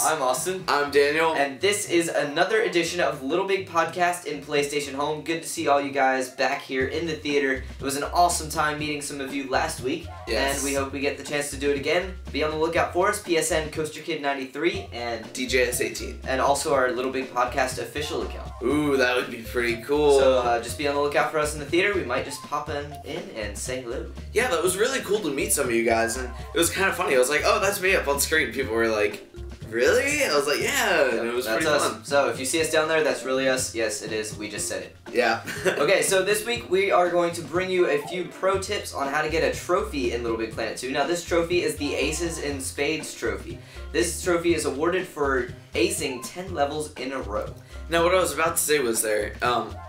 I'm Austin. I'm Daniel. And this is another edition of Little Big Podcast in PlayStation Home. Good to see all you guys back here in the theater. It was an awesome time meeting some of you last week. Yes. And we hope we get the chance to do it again. Be on the lookout for us, PSN CoasterKid93 and DJS18. And also our Little Big Podcast official account. Ooh, that would be pretty cool. So just be on the lookout for us in the theater. We might just pop in and say hello. Yeah, that was really cool to meet some of you guys, and it was kind of funny. I was like, oh, that's me up on screen. People were like, really? I was like, yeah, and it was pretty fun. So if you see us down there, that's really us. Yes, it is. We just said it. Yeah. Okay, so this week we are going to bring you a few pro tips on how to get a trophy in Little Big Planet 2. Now, this trophy is the Aces in Spades trophy. This trophy is awarded for acing 10 levels in a row. Now, what I was about to say was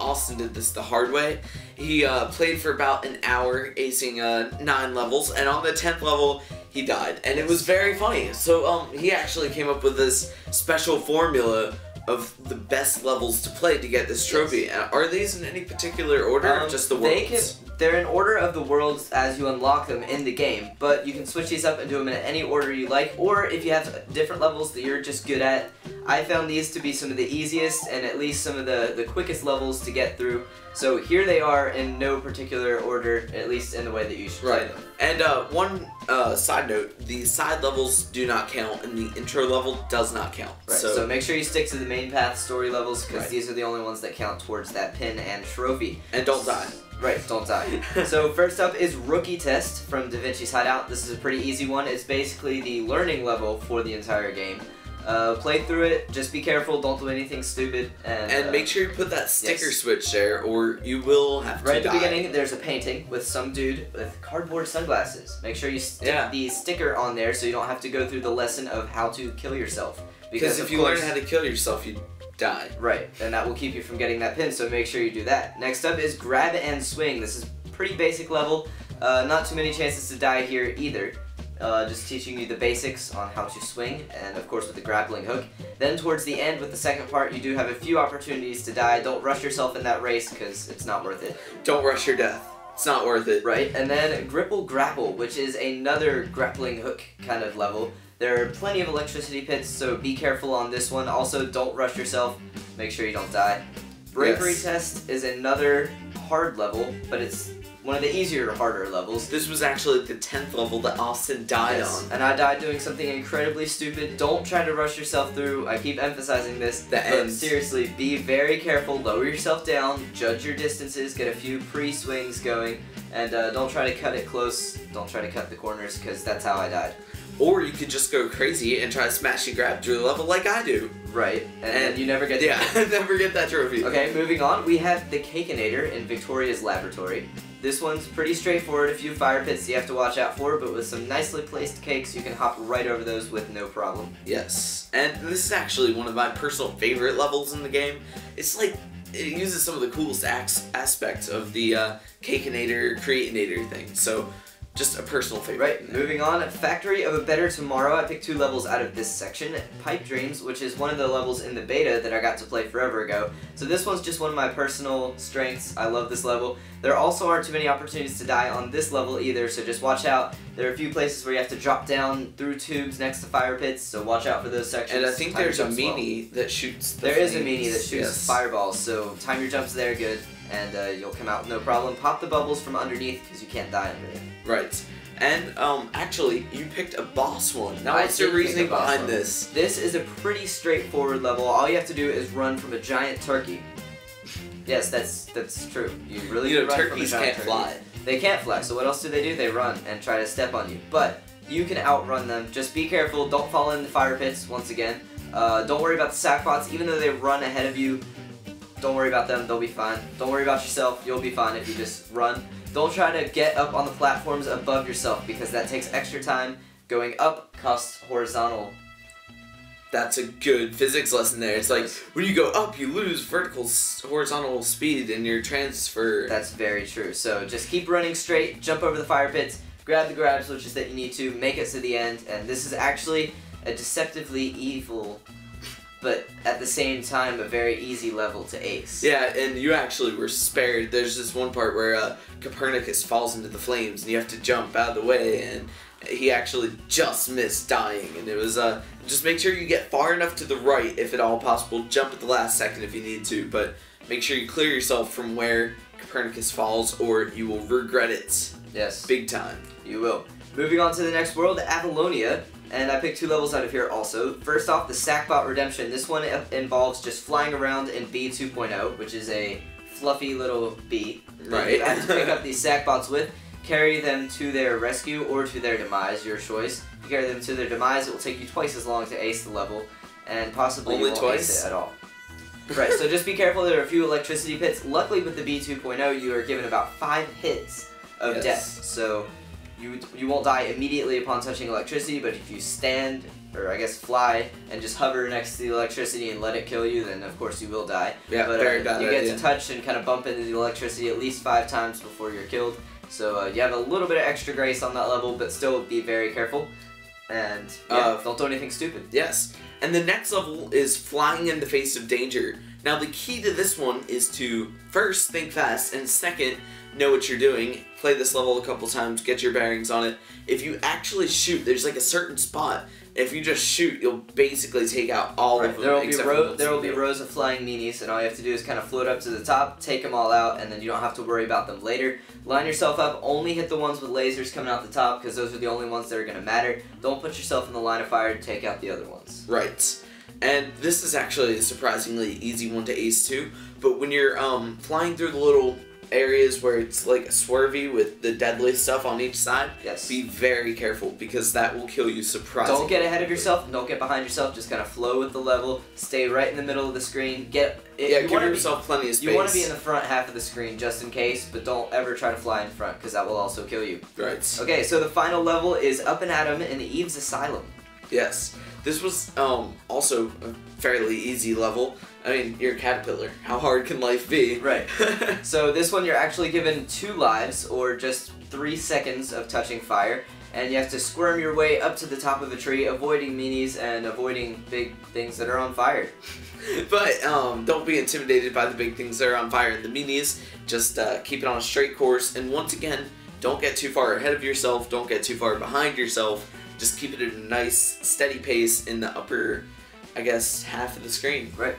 Austin did this the hard way. He played for about an hour, acing 9 levels, and on the 10th level, he died. And it was very funny. So he actually came up with this special formula of the best levels to play to get this trophy. Yes. Are these in any particular order, or just the worlds? They're in order of the worlds as you unlock them in the game, but you can switch these up and do them in any order you like, or if you have different levels that you're just good at. I found these to be some of the easiest and at least some of the quickest levels to get through. So here they are in no particular order, at least in the way that you should play them. And one side note, the side levels do not count, and the intro level does not count. Right, so make sure you stick to the main path story levels, because these are the only ones that count towards that pin and trophy. And don't die. Right, don't die. So first up is Rookie Test from Da Vinci's Hideout. This is a pretty easy one. It's basically the learning level for the entire game. Play through it, just be careful, don't do anything stupid. And make sure you put that sticker switch there, or you will have to die. Right at the beginning, there's a painting with some dude with cardboard sunglasses. Make sure you stick the sticker on there so you don't have to go through the lesson of how to kill yourself. Because if you learn how to kill yourself, you die. Right, and that will keep you from getting that pin, so make sure you do that. Next up is Grab and Swing. This is pretty basic level. Not too many chances to die here either. Just teaching you the basics on how to swing, and of course with the grappling hook. Then towards the end with the second part, you do have a few opportunities to die. Don't rush yourself in that race, because it's not worth it. Don't rush your death. It's not worth it. Right, and then Gripple Grapple, which is another grappling hook kind of level. There are plenty of electricity pits, so be careful on this one. Also, don't rush yourself. Make sure you don't die. Bravery Test is another hard level, but it's one of the easier, harder levels. This was actually the 10th level that Austin died on. And I died doing something incredibly stupid. Don't try to rush yourself through. I keep emphasizing this. But seriously, be very careful. Lower yourself down. Judge your distances. Get a few pre-swings going. And don't try to cut it close. Don't try to cut the corners, because that's how I died. Or you could just go crazy and try to smash and grab through the level like I do. Right, and you never get never get that trophy. Okay, moving on, we have the Cakeinator in Victoria's Laboratory. This one's pretty straightforward, a few fire pits you have to watch out for, but with some nicely placed cakes, you can hop right over those with no problem. Yes, and this is actually one of my personal favorite levels in the game. It's like, it uses some of the coolest aspects of the Cakeinator, Creatinator thing, so just a personal favorite. Right, moving on, Factory of a Better Tomorrow. I picked 2 levels out of this section. Pipe Dreams, which is one of the levels in the beta that I got to play forever ago. So this one's just one of my personal strengths. I love this level. There also aren't too many opportunities to die on this level either, so just watch out. There are a few places where you have to drop down through tubes next to fire pits, so watch out for those sections. And I think there's a meanie that shoots the There is a meanie that shoots fireballs, so time your jumps there good, and you'll come out with no problem. Pop the bubbles from underneath, because you can't die under there. Right. And, actually, you picked a boss one. Now, what's your reasoning behind this? This is a pretty straightforward level. All you have to do is run from a giant turkey. Yes, that's true. You really do run turkeys from a giant can't fly. They can't fly, so what else do? They run and try to step on you. But you can outrun them. Just be careful. Don't fall in the fire pits, once again. Don't worry about the sackbots. Even though they run ahead of you, don't worry about them. They'll be fine. Don't worry about yourself. You'll be fine if you just run. Don't try to get up on the platforms above yourself, because that takes extra time. Going up costs horizontal. That's a good physics lesson there. It's like, when you go up, you lose horizontal speed in your transfer. That's very true. So just keep running straight, jump over the fire pits, grab the grab switches that you need to, make it to the end, and this is actually a deceptively evil, but at the same time a very easy level to ace. Yeah, and you actually were spared. There's this one part where Copernicus falls into the flames and you have to jump out of the way, and he actually just missed dying, and it was just make sure you get far enough to the right if at all possible. Jump at the last second if you need to, but make sure you clear yourself from where Copernicus falls, or you will regret it. Yes. Big time. You will. Moving on to the next world, Apollonia, and I picked 2 levels out of here also. First off, the Sackbot Redemption. This one involves just flying around in B 2.0, which is a fluffy little bee that you have to pick up these Sackbots with, carry them to their rescue or to their demise, your choice. If you carry them to their demise, it will take you twice as long to ace the level, and possibly Only you won't twice? ace it at all. Right, so just be careful. There are a few electricity pits. Luckily with the B 2.0, you are given about 5 hits of death, so you won't die immediately upon touching electricity, but if you stand, or I guess fly, and just hover next to the electricity and let it kill you, then of course you will die. Yeah, but very bad you idea. get to touch and kind of bump into the electricity at least 5 times before you're killed, so you have a little bit of extra grace on that level, but still be very careful, and don't do anything stupid. Yes, and the next level is flying in the face of danger. Now the key to this one is to first think fast, and second, know what you're doing. Play this level a couple times, get your bearings on it. If you actually shoot, there's like a certain spot. If you just shoot, you'll basically take out all of them. There will be rows of flying meanies, and all you have to do is kind of float up to the top, take them all out, and then you don't have to worry about them later. Line yourself up, only hit the ones with lasers coming out the top, because those are the only ones that are going to matter. Don't put yourself in the line of fire to take out the other ones. Right. And this is actually a surprisingly easy one to ace too, but when you're flying through the little areas where it's like swervy with the deadly stuff on each side, be very careful because that will kill you surprisingly. Don't get ahead of yourself, don't get behind yourself, just kind of flow with the level, stay right in the middle of the screen, give yourself plenty of space. You want to be in the front half of the screen just in case, but don't ever try to fly in front because that will also kill you. Right. Okay, so the final level is Up and Atom in Eve's Asylum. Yes. This was also a fairly easy level. I mean, you're a caterpillar. How hard can life be? Right. So this one you're actually given 2 lives, or just 3 seconds of touching fire, and you have to squirm your way up to the top of a tree, avoiding meanies and avoiding big things that are on fire. But don't be intimidated by the big things that are on fire and the meanies. Just keep it on a straight course, and once again, don't get too far ahead of yourself, don't get too far behind yourself. Just keep it at a nice, steady pace in the upper, I guess, half of the screen. Right.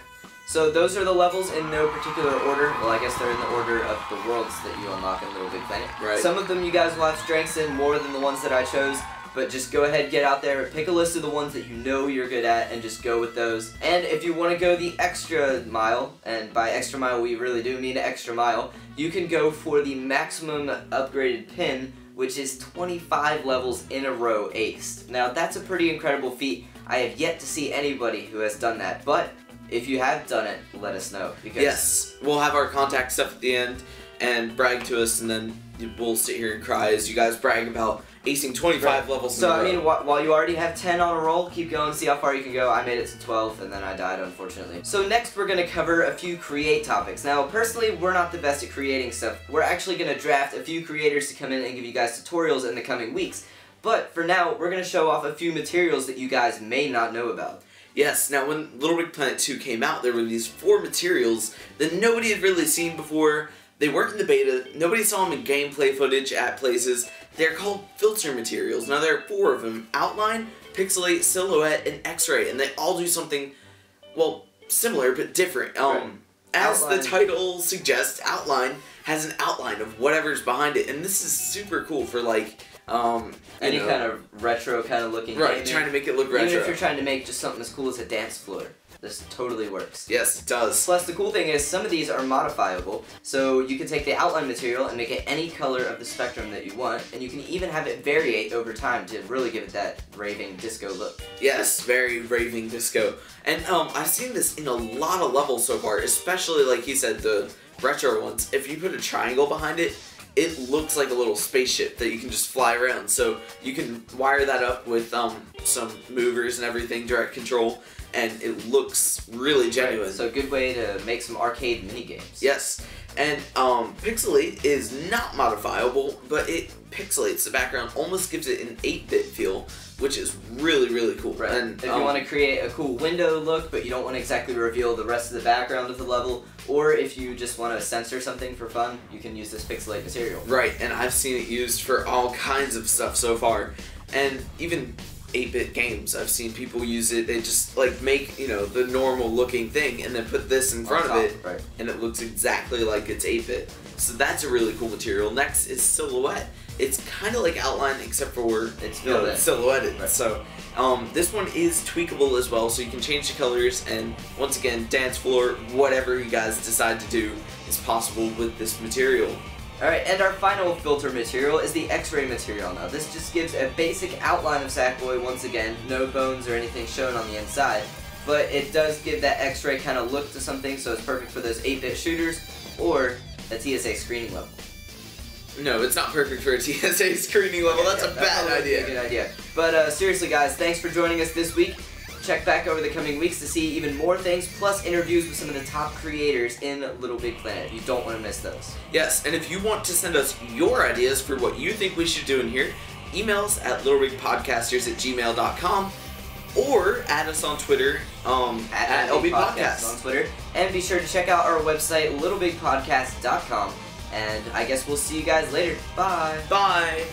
So those are the levels in no particular order. Well, I guess they're in the order of the worlds that you unlock in LittleBigPlanet. Right. Some of them you guys will have strengths in more than the ones that I chose, but just go ahead, get out there, pick a list of the ones that you know you're good at, and just go with those. And if you want to go the extra mile, and by extra mile we really do mean extra mile, you can go for the maximum upgraded pin, which is 25 levels in a row aced. Now that's a pretty incredible feat. I have yet to see anybody who has done that, but if you have done it, let us know. Because yes, we'll have our contact stuff at the end and brag to us, and then we'll sit here and cry as you guys brag about acing 25 levels in a row. So, I mean, while you already have 10 on a roll, keep going, see how far you can go. I made it to 12, and then I died, unfortunately. So next, we're going to cover a few create topics. Now, personally, we're not the best at creating stuff. We're actually going to draft a few creators to come in and give you guys tutorials in the coming weeks. But for now, we're going to show off a few materials that you guys may not know about. Yes, now when LittleBigPlanet 2 came out, there were these 4 materials that nobody had really seen before. They weren't in the beta, nobody saw them in gameplay footage at places. They're called filter materials. Now there are 4 of them: Outline, Pixelate, Silhouette, and X-Ray, and they all do something, well, similar but different. As the title suggests, Outline has an outline of whatever's behind it, and this is super cool for like, any kind of retro kind of looking right, gaming. trying to make it look retro. Even if you're trying to make just something as cool as a dance floor. This totally works. Yes, it does. Plus, the cool thing is some of these are modifiable, so you can take the outline material and make it any color of the spectrum that you want, and you can even have it variate over time to really give it that raving disco look. Yes, very raving disco. And I've seen this in a lot of levels so far, especially like he said, the retro ones. If you put a triangle behind it, it looks like a little spaceship that you can just fly around. So you can wire that up with some movers and everything, direct control, and it looks really genuine. Right. So a good way to make some arcade mini games. Yes, and Pixelate is not modifiable, but it pixelates the background, almost gives it an 8-bit feel, which is really, really cool. Right. And if you want to create a cool window look, but you don't want to exactly reveal the rest of the background of the level, or if you just want to censor something for fun, you can use this Pixelate material. Right, and I've seen it used for all kinds of stuff so far. And even 8-bit games, I've seen people use it. They just like make, you know, the normal looking thing and then put this in front of it, right. and it looks exactly like it's 8-bit. So that's a really cool material. Next is silhouette. It's kind of like outline except for it's silhouetted. Right. So this one is tweakable as well, so you can change the colors, and once again, dance floor, whatever you guys decide to do is possible with this material. Alright, and our final filter material is the X-ray material. Now this just gives a basic outline of Sackboy, once again, no bones or anything shown on the inside, but it does give that X-ray kind of look to something, so it's perfect for those 8-bit shooters or a TSA screening level. No, it's not perfect for a TSA screening level. That's a bad idea. Good idea. But seriously guys, thanks for joining us this week. Check back over the coming weeks to see even more things, plus interviews with some of the top creators in LittleBigPlanet. You don't want to miss those. Yes, and if you want to send us your ideas for what you think we should do in here, email us at littlebigpodcasters@gmail.com or add us on Twitter at LBPodcast on Twitter. And be sure to check out our website, littlebigpodcast.com. And I guess we'll see you guys later. Bye. Bye.